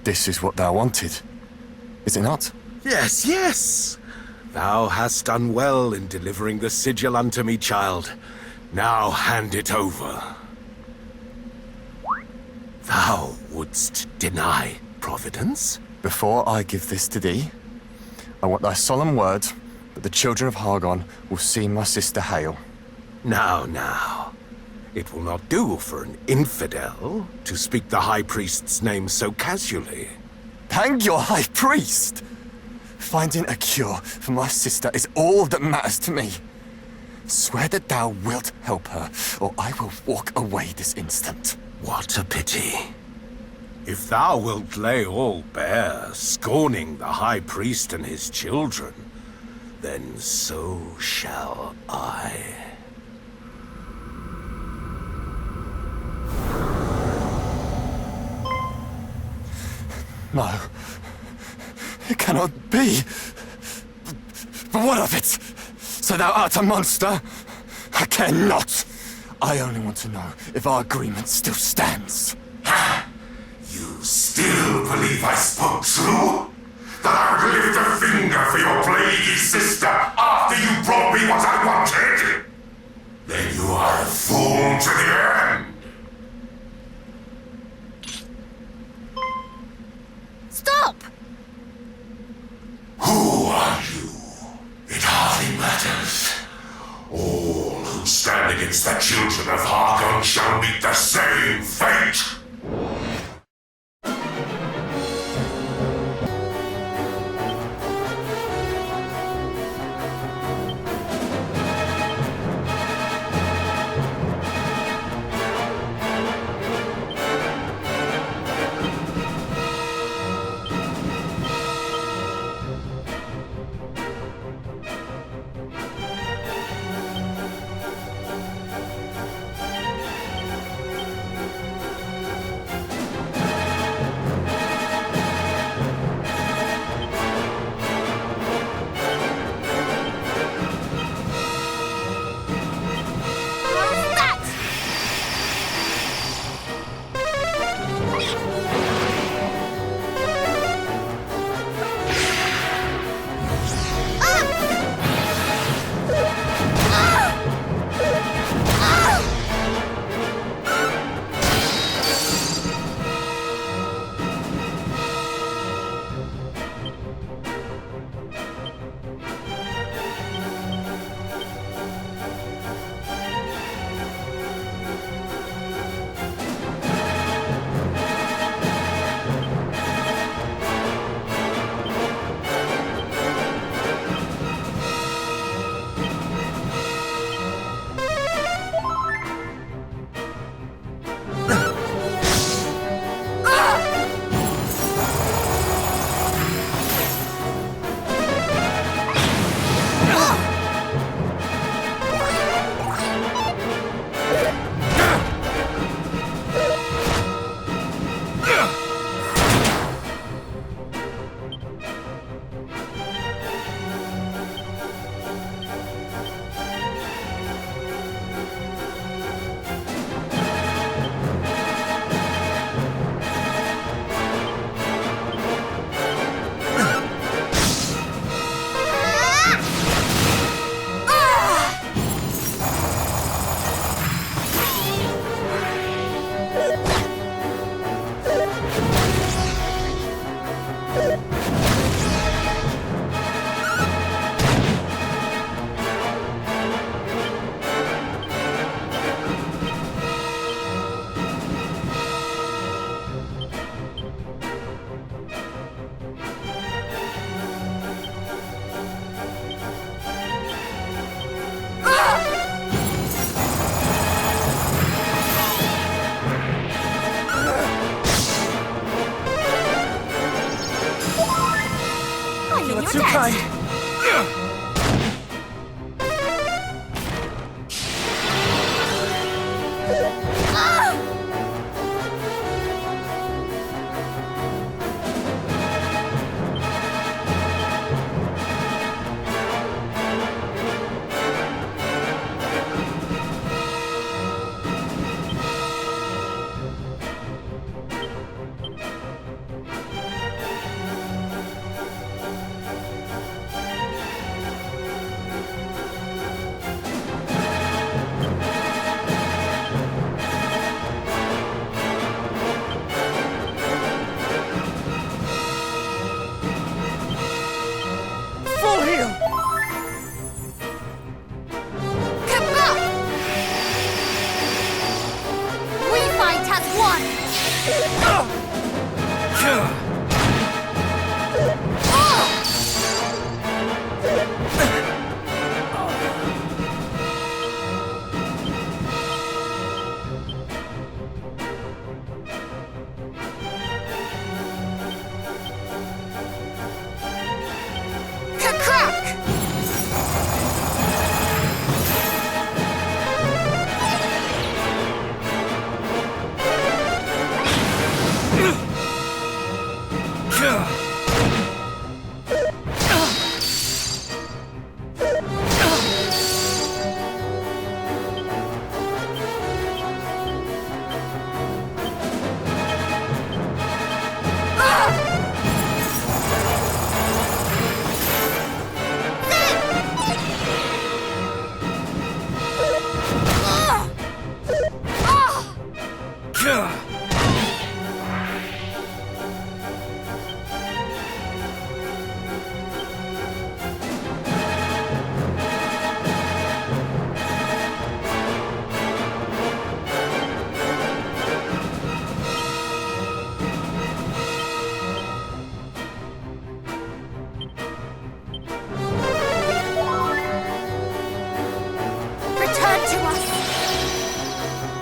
This is what thou wanted, is it not? Yes, yes. Thou hast done well in delivering the sigil unto me, child. Now hand it over. Thou wouldst deny Providence? Before I give this to thee, I want thy solemn word that the children of Hargon will see my sister Hale. Now. It will not do for an infidel to speak the High Priest's name so casually. Hang your High Priest! Finding a cure for my sister is all that matters to me. Swear that thou wilt help her, or I will walk away this instant. What a pity. If thou wilt lay all bare, scorning the High Priest and his children, then so shall I. No. It cannot be. But what of it? So thou art a monster? I care not. I only want to know if our agreement still stands. You still believe I spoke true? That I would lift a finger for your plaguey sister after you brought me what I wanted? Then you are a fool to the end. Stop! Who are you? It hardly matters. All who stand against the children of Hargon shall meet the same fate!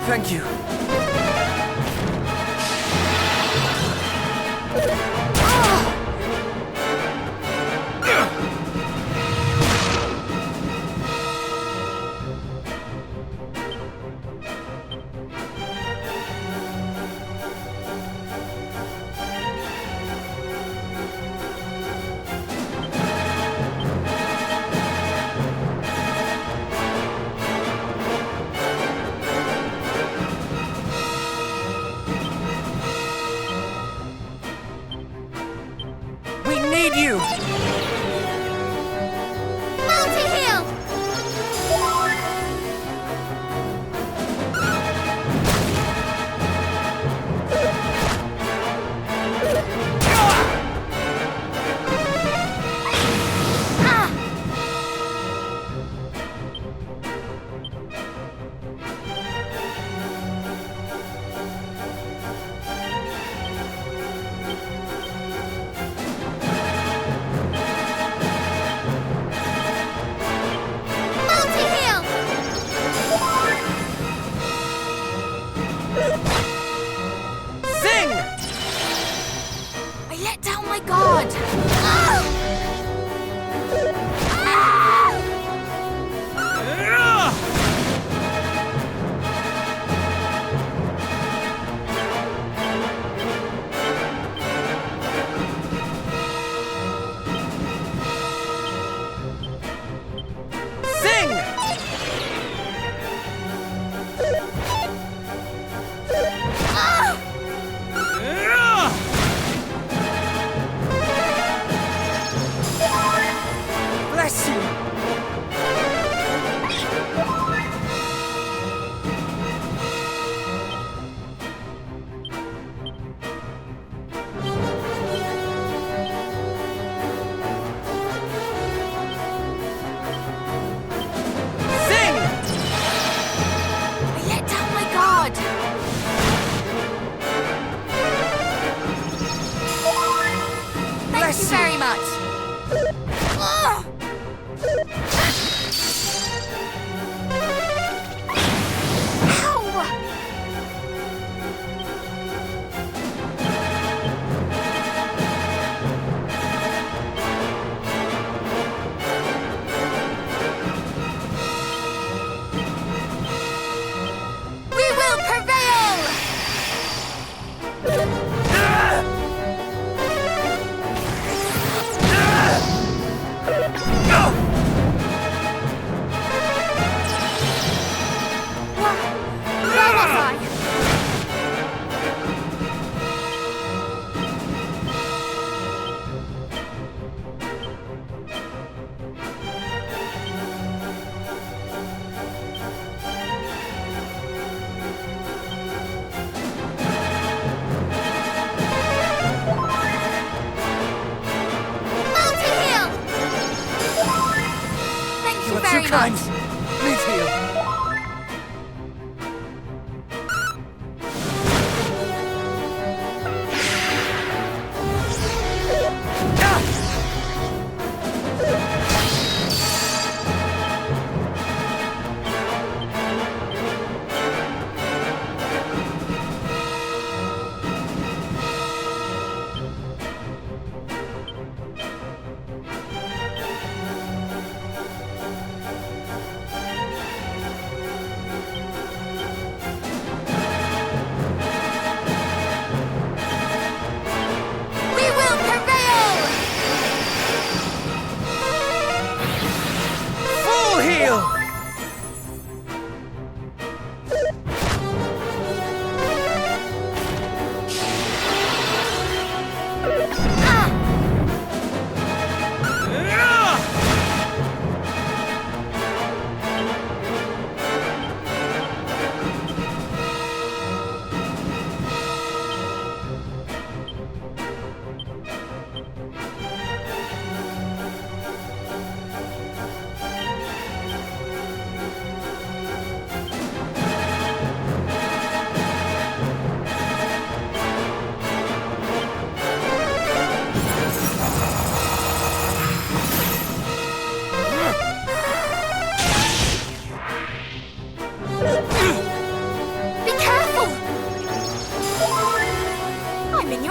Thank you. You! Multi-heal! Kind. Please heal.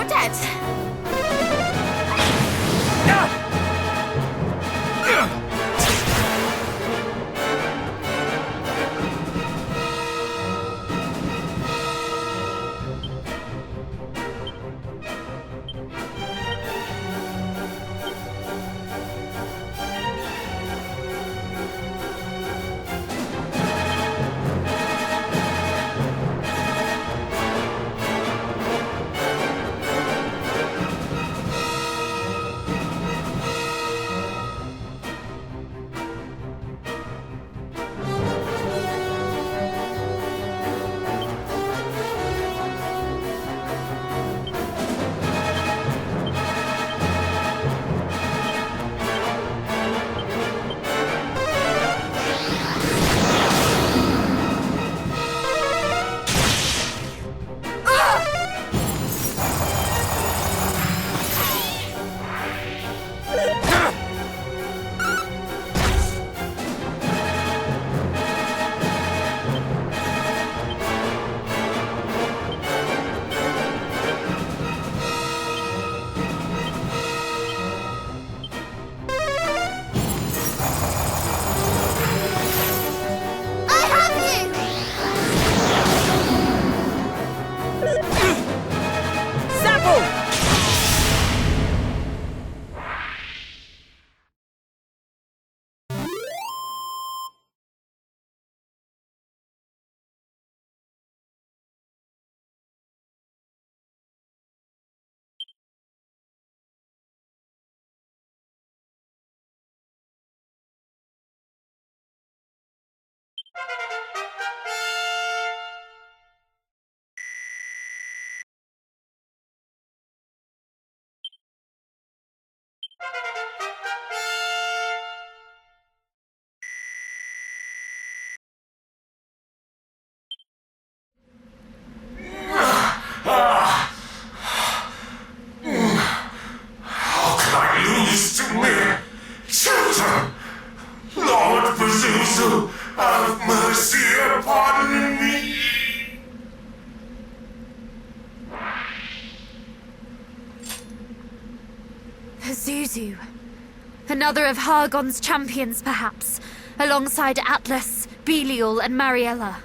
not dead. How can I lose to mere children? Lord Pazuzu, have mercy upon me. Pazuzu. Another of Hargon's champions, perhaps, alongside Atlas, Belial, and Mariella.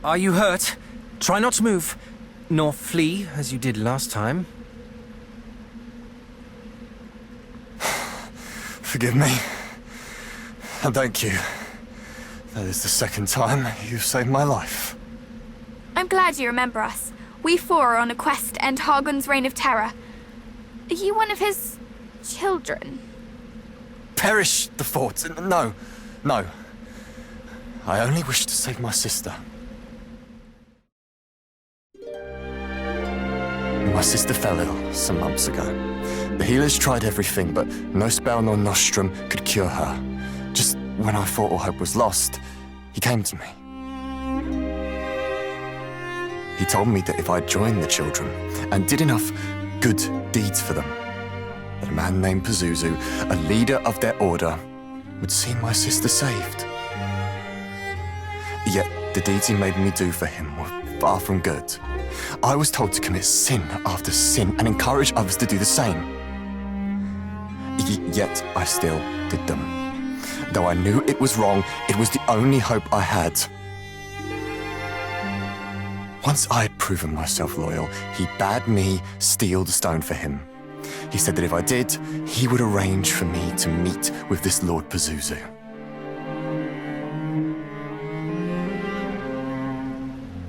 Are you hurt? Try not to move, nor flee as you did last time. Forgive me. And thank you. That is the second time you've saved my life. I'm glad you remember us. We four are on a quest to end Hargon's reign of terror. Are you one of his children? Perish the thoughts. No. No. I only wish to save my sister. My sister fell ill some months ago. The healers tried everything, but no spell nor nostrum could cure her. Just when I thought all hope was lost, he came to me. He told me that if I joined the children and did enough good deeds for them, that a man named Pazuzu, a leader of their order, would see my sister saved. Yet the deeds he made me do for him were far from good. I was told to commit sin after sin and encourage others to do the same. Yet I still did them. Though I knew it was wrong, it was the only hope I had. Once I had proven myself loyal, he bade me steal the stone for him. He said that if I did, he would arrange for me to meet with this Lord Pazuzu.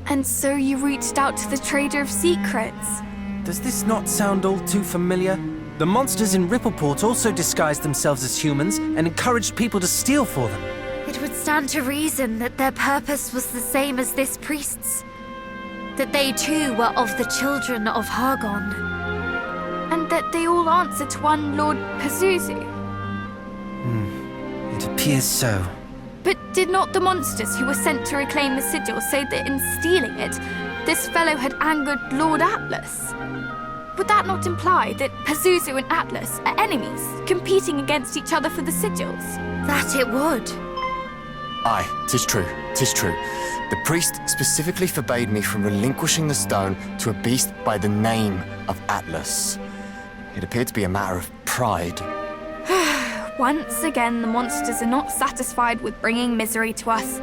And so you reached out to the Trader of Secrets. Does this not sound all too familiar? The monsters in Rippleport also disguised themselves as humans and encouraged people to steal for them. It would stand to reason that their purpose was the same as this priest's. That they too were of the children of Hargon. And that they all answer to one Lord Pazuzu. It appears so. But did not the monsters who were sent to reclaim the sigil say that in stealing it, this fellow had angered Lord Atlas? Would that not imply that Pazuzu and Atlas are enemies, competing against each other for the sigils? That it would. Aye, 'tis true, 'tis true. The priest specifically forbade me from relinquishing the stone to a beast by the name of Atlas. It appeared to be a matter of pride. Once again, the monsters are not satisfied with bringing misery to us.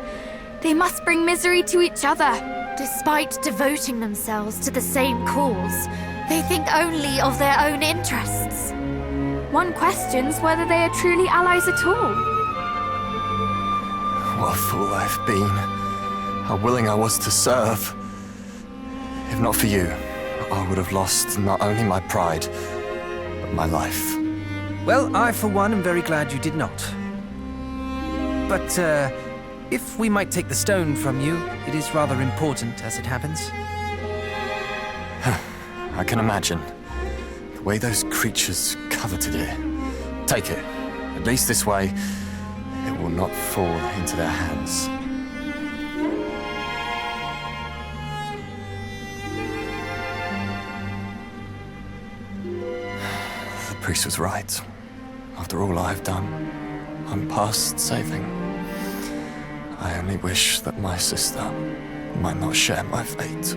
They must bring misery to each other. Despite devoting themselves to the same cause, they think only of their own interests. One questions whether they are truly allies at all. What a fool I've been. How willing I was to serve. If not for you, I would have lost not only my pride, but my life. Well, I, for one, am very glad you did not. But, if we might take the stone from you, it is rather important, as it happens. I can imagine. The way those creatures coveted it. Take it. At least this way, it will not fall into their hands. The priest was right. After all I've done, I'm past saving. I only wish that my sister might not share my fate.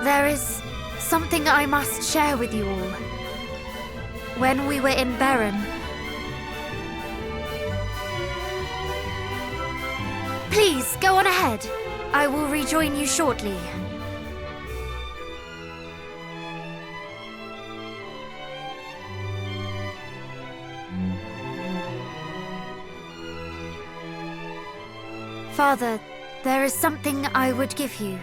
There is something I must share with you all. When we were in Berren... Please, go on ahead. I will rejoin you shortly. Father, there is something I would give you.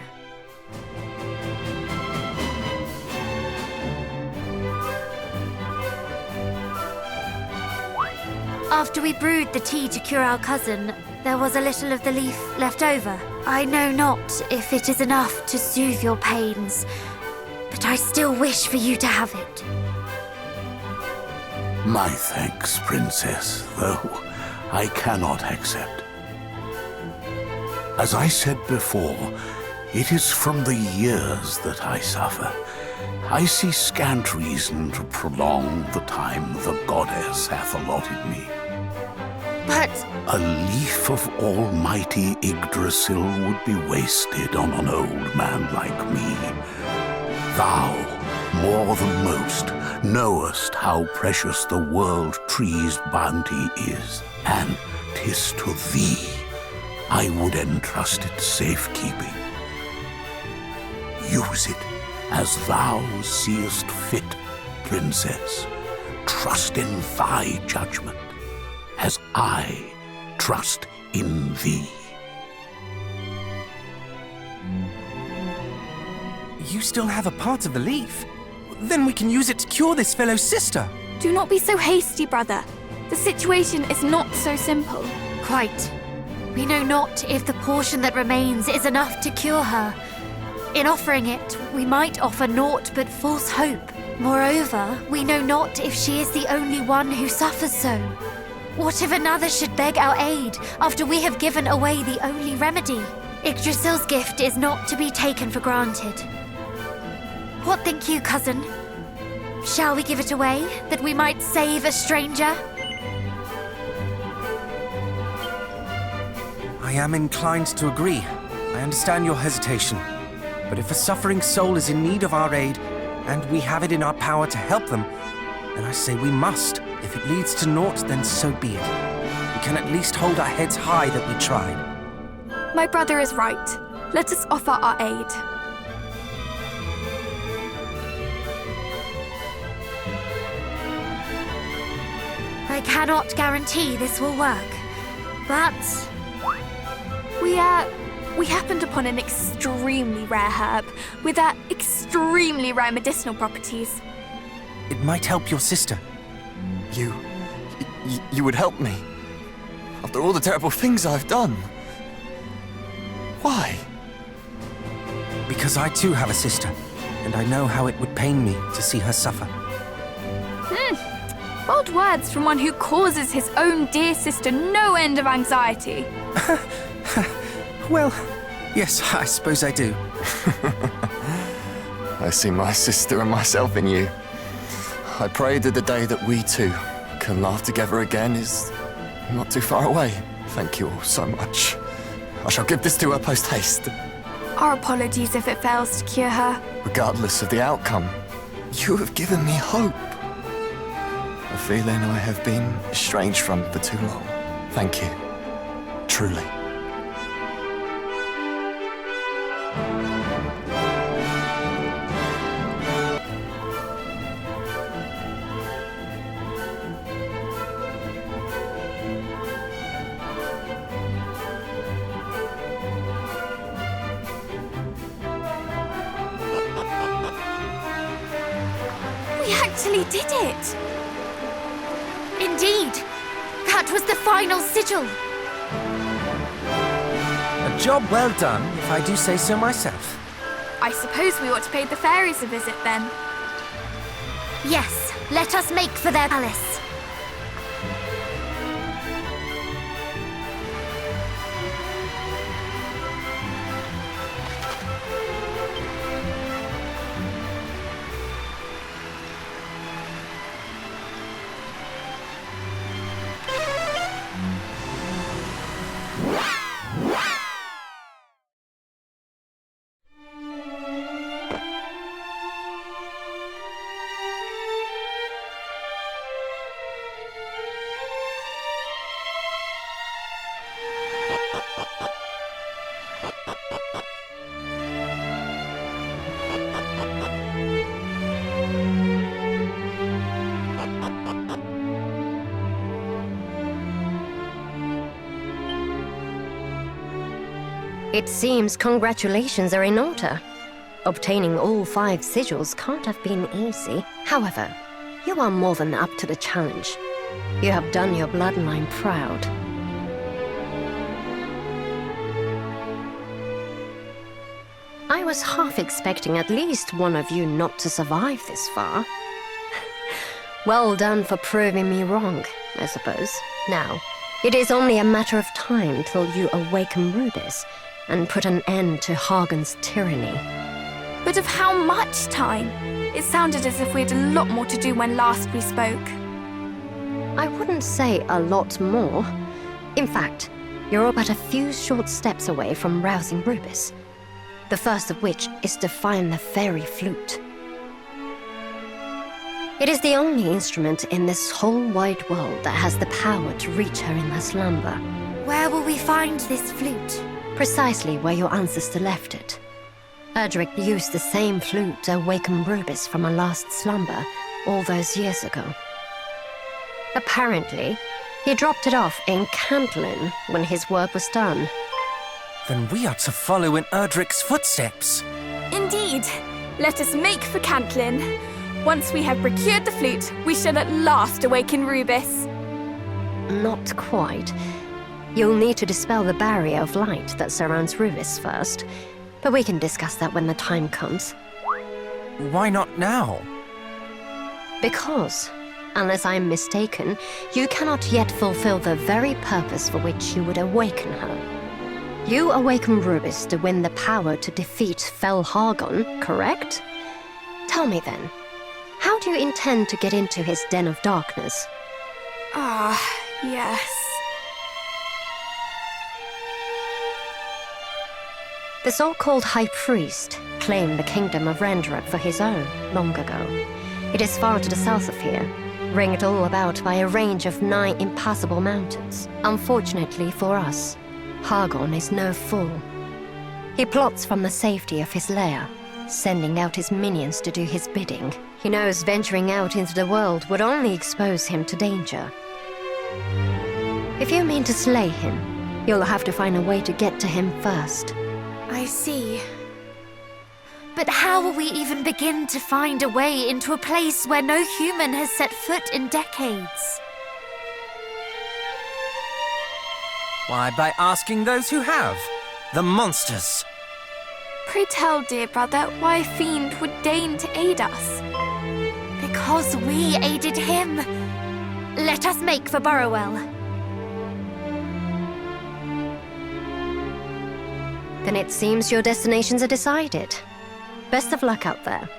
After we brewed the tea to cure our cousin, there was a little of the leaf left over. I know not if it is enough to soothe your pains, but I still wish for you to have it. My thanks, Princess, though I cannot accept. As I said before, it is from the years that I suffer. I see scant reason to prolong the time the goddess hath allotted me. But... A leaf of almighty Yggdrasil would be wasted on an old man like me. Thou, more than most, knowest how precious the world tree's bounty is, and 'tis to thee I would entrust its safekeeping. Use it as thou seest fit, Princess. Trust in thy judgment, as I trust in thee. You still have a part of the leaf? Then we can use it to cure this fellow's sister. Do not be so hasty, brother. The situation is not so simple. Quite. We know not if the portion that remains is enough to cure her. In offering it, we might offer naught but false hope. Moreover, we know not if she is the only one who suffers so. What if another should beg our aid after we have given away the only remedy? Yggdrasil's gift is not to be taken for granted. What think you, cousin? Shall we give it away, that we might save a stranger? I am inclined to agree. I understand your hesitation, but if a suffering soul is in need of our aid, and we have it in our power to help them, then I say we must. If it leads to naught, then so be it. We can at least hold our heads high that we tried. My brother is right. Let us offer our aid. I cannot guarantee this will work, but We happened upon an extremely rare herb with extremely rare medicinal properties. It might help your sister. You would help me? After all the terrible things I've done? Why? Because I too have a sister, and I know how it would pain me to see her suffer. Bold words from one who causes his own dear sister no end of anxiety. Well, yes, I suppose I do. I see my sister and myself in you. I pray that the day that we two can laugh together again is not too far away. Thank you all so much. I shall give this to her post-haste. Our apologies if it fails to cure her. Regardless of the outcome, you have given me hope. A feeling I have been estranged from for too long. Thank you. Truly. we actually did it! Indeed! That was the final sigil! A job well done, if I do say so myself. I suppose we ought to pay the fairies a visit then. Yes, let us make for their palace. It seems congratulations are in order. Obtaining all 5 sigils can't have been easy. However, you are more than up to the challenge. You have done your bloodline proud. I was half expecting at least one of you not to survive this far. Well done for proving me wrong, I suppose. Now, it is only a matter of time till you awaken Rubis and put an end to Hagen's tyranny. But of how much time? It sounded as if we had a lot more to do when last we spoke. I wouldn't say a lot more. In fact, you're but a few short steps away from rousing Rubis. The first of which is to find the fairy flute. It is the only instrument in this whole wide world that has the power to reach her in her slumber. Where will we find this flute? Precisely where your ancestor left it. Erdrick used the same flute to awaken Rubis from her last slumber all those years ago. Apparently, he dropped it off in Cantlin when his work was done. Then we are to follow in Erdrick's footsteps. Indeed. Let us make for Cantlin. Once we have procured the flute, we shall at last awaken Rubis. Not quite. You'll need to dispel the barrier of light that surrounds Rubis first, but we can discuss that when the time comes. Why not now? Because, unless I'm mistaken, you cannot yet fulfill the very purpose for which you would awaken her. You awaken Rubis to win the power to defeat Fel Hargon, correct? Tell me then, how do you intend to get into his den of darkness? Ah, yes. The so-called High Priest claimed the kingdom of Randarak for his own long ago. It is far to the south of here, ringed all about by a range of 9 impassable mountains. Unfortunately for us, Hargon is no fool. He plots from the safety of his lair, sending out his minions to do his bidding. He knows venturing out into the world would only expose him to danger. If you mean to slay him, you'll have to find a way to get to him first. I see. But how will we even begin to find a way into a place where no human has set foot in decades? Why, by asking those who have. The monsters. Pray tell, dear brother, why a fiend would deign to aid us. Because we aided him. Let us make for Burrowell. Then it seems your destinations are decided. Best of luck out there,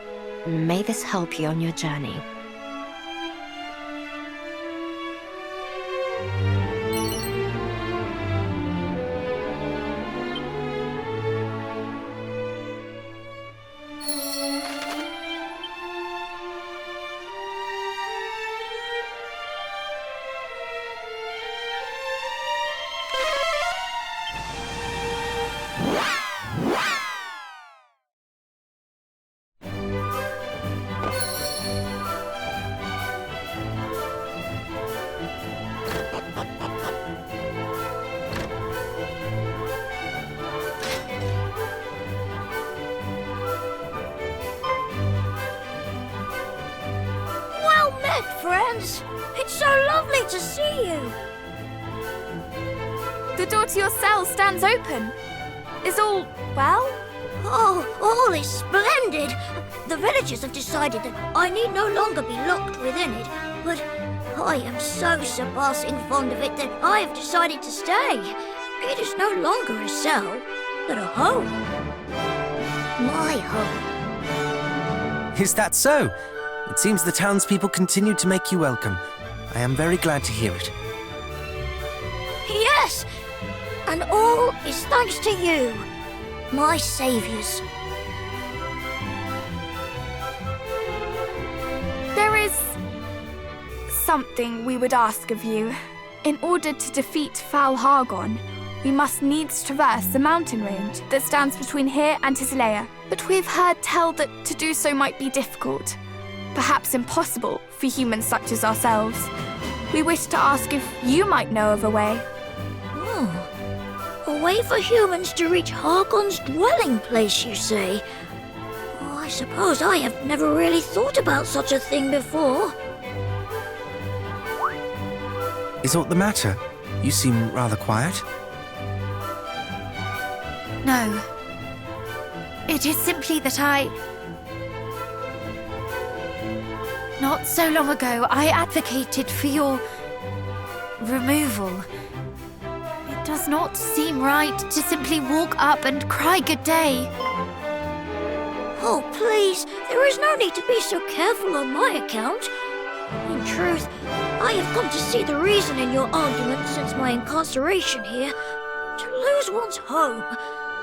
and may this help you on your journey. Friends, it's so lovely to see you. The door to your cell stands open. Is all well? Oh, all is splendid. The villagers have decided that I need no longer be locked within it, but I am so surpassing fond of it that I have decided to stay. It is no longer a cell, but a home. My home. Is that so? It seems the townspeople continue to make you welcome. I am very glad to hear it. Yes, and all is thanks to you, my saviors. There is something we would ask of you. In order to defeat Foul Hargon, we must needs traverse the mountain range that stands between here and his lair. But we've heard tell that to do so might be difficult. Perhaps impossible for humans such as ourselves. We wish to ask if you might know of a way. Oh, a way for humans to reach Hargon's dwelling place, you say? Oh, I suppose I have never really thought about such a thing before. Is aught the matter? You seem rather quiet. No. It is simply that Not so long ago, I advocated for your removal. It does not seem right to simply walk up and cry good day. Oh, please, there is no need to be so careful on my account. In truth, I have come to see the reason in your argument since my incarceration here. To lose one's home,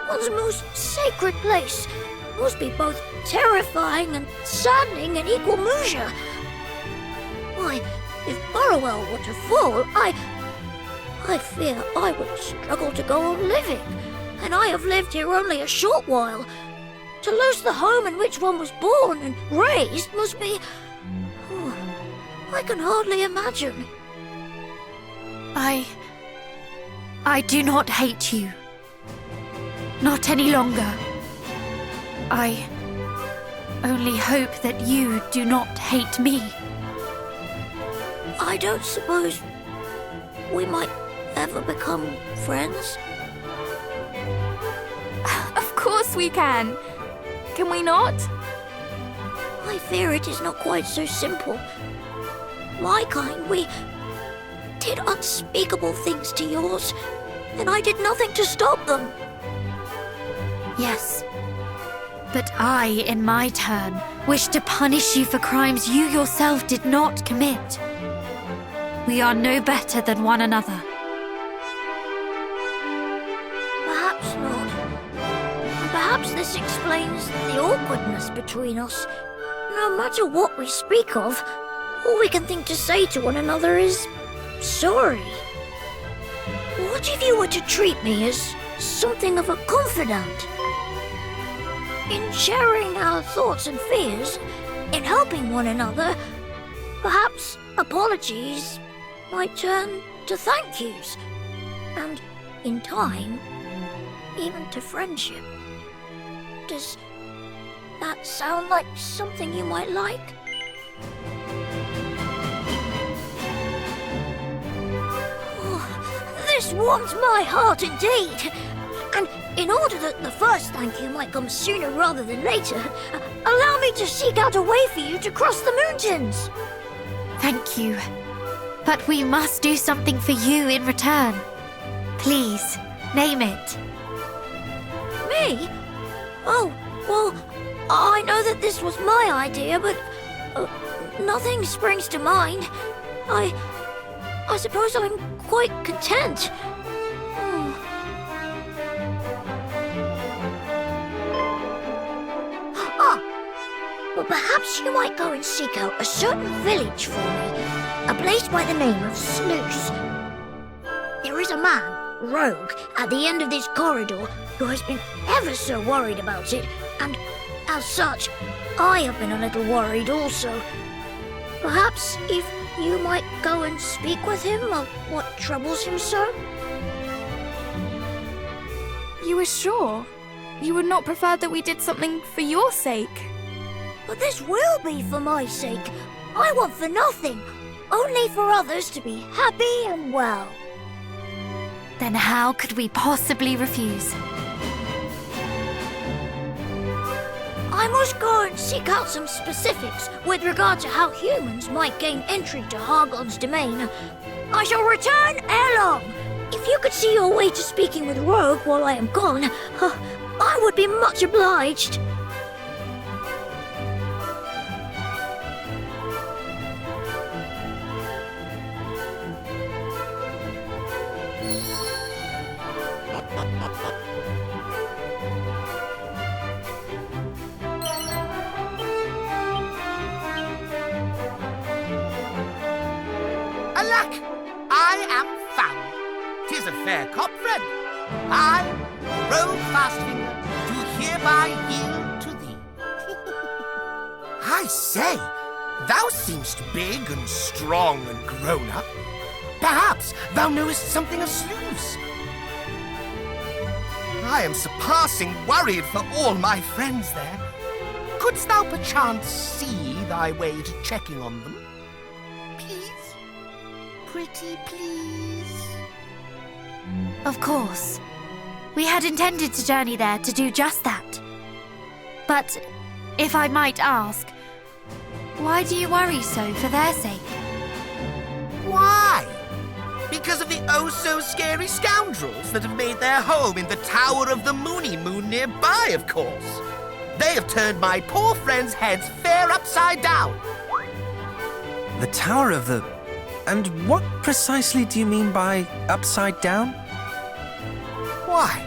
one's most sacred place, must be both terrifying and saddening in equal measure. Why, if Burrowell were to fall, I fear I would struggle to go on living, and I have lived here only a short while. To lose the home in which one was born and raised must be... Oh, I can hardly imagine. I do not hate you. Not any longer. I only hope that you do not hate me. I don't suppose we might ever become friends? Of course we can. Can we not? I fear it is not quite so simple. My kind, we did unspeakable things to yours, and I did nothing to stop them. Yes. But I, in my turn, wish to punish you for crimes you yourself did not commit. We are no better than one another. Perhaps not. Perhaps this explains the awkwardness between us. No matter what we speak of, all we can think to say to one another is sorry. What if you were to treat me as something of a confidant? In sharing our thoughts and fears, in helping one another, perhaps apologies might turn to thank yous, and in time, even to friendship. Does that sound like something you might like? Oh, this warms my heart indeed. And in order that the first thank you might come sooner rather than later, allow me to seek out a way for you to cross the mountains. Thank you. But we must do something for you in return. Please, name it. Me? Oh, well, I know that this was my idea, but nothing springs to mind. I suppose I'm quite content. Well, perhaps you might go and seek out a certain village for me, a place by the name of Sluice. There is a man, Rogue, at the end of this corridor who has been ever so worried about it, and as such, I have been a little worried also. Perhaps if you might go and speak with him of what troubles him so? You are sure? You would not prefer that we did something for your sake? But this will be for my sake. I want for nothing, only for others to be happy and well. Then how could we possibly refuse? I must go and seek out some specifics with regard to how humans might gain entry to Hargon's domain. I shall return ere long. If you could see your way to speaking with Rogue while I am gone, I would be much obliged. Alack, I am found. 'Tis a fair cop, friend. I, Rogue Fastfinger, do hereby yield to thee. I say, thou seemst big and strong and grown up. Perhaps thou knowest something of Sluice. I am surpassing worried for all my friends there. Couldst thou perchance see thy way to checking on them? Please? Pretty please? Of course. We had intended to journey there to do just that. But, if I might ask, why do you worry so for their sake? Why? Because of the oh-so-scary scoundrels that have made their home in the Tower of the Moony Moon nearby, of course. They have turned my poor friends' heads fair upside down. The Tower of the... And what precisely do you mean by upside down? Why,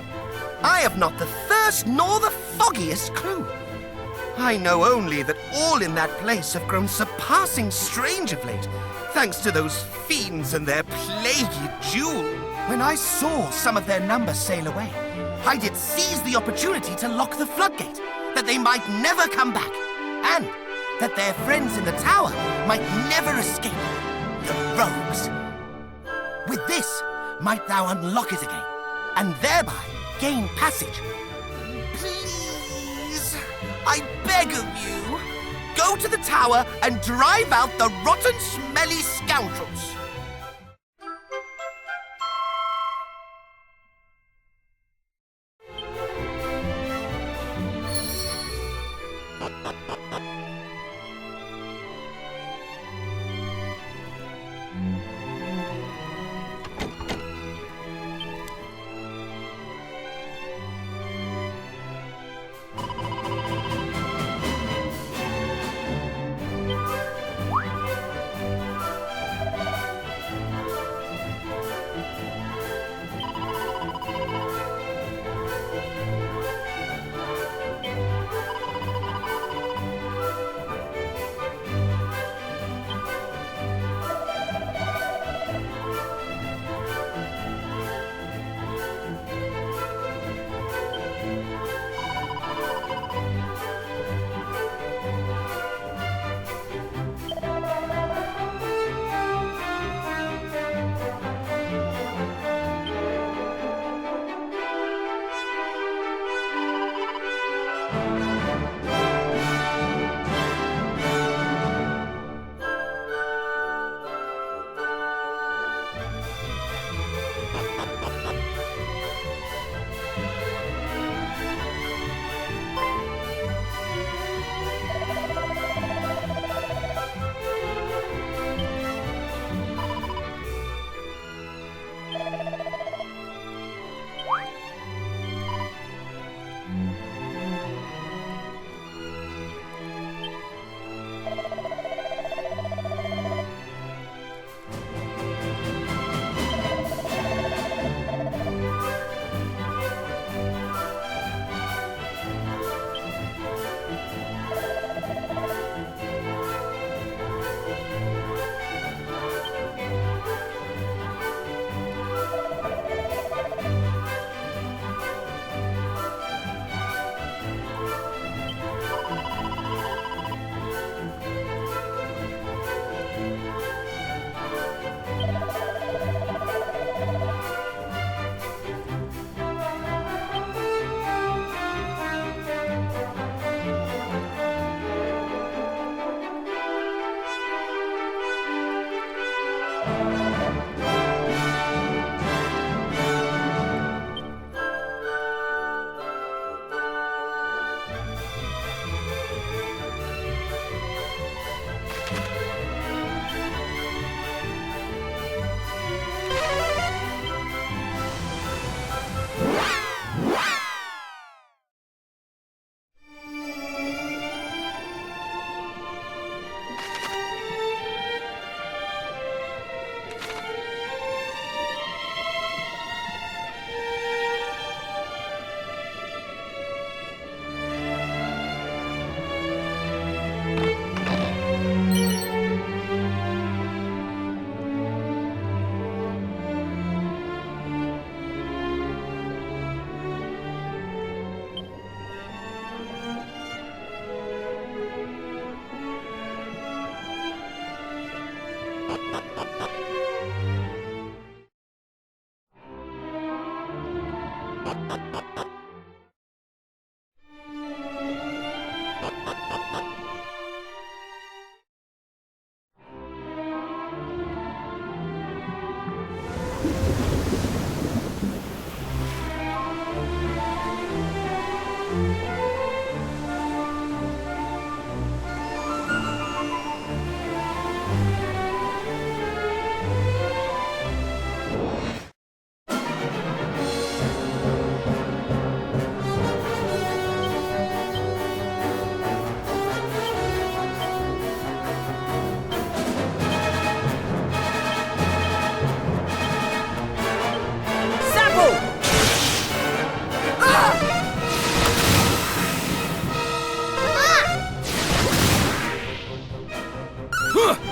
I have not the first nor the foggiest clue. I know only that all in that place have grown surpassing strange of late, thanks to those fiends and their plaguey jewel. When I saw some of their number sail away, I did seize the opportunity to lock the floodgate, that they might never come back, and that their friends in the tower might never escape. The rogues. With this, might thou unlock it again, and thereby gain passage. Please, I beg of you, go to the tower and drive out the rotten, smelly scoundrels. Huh!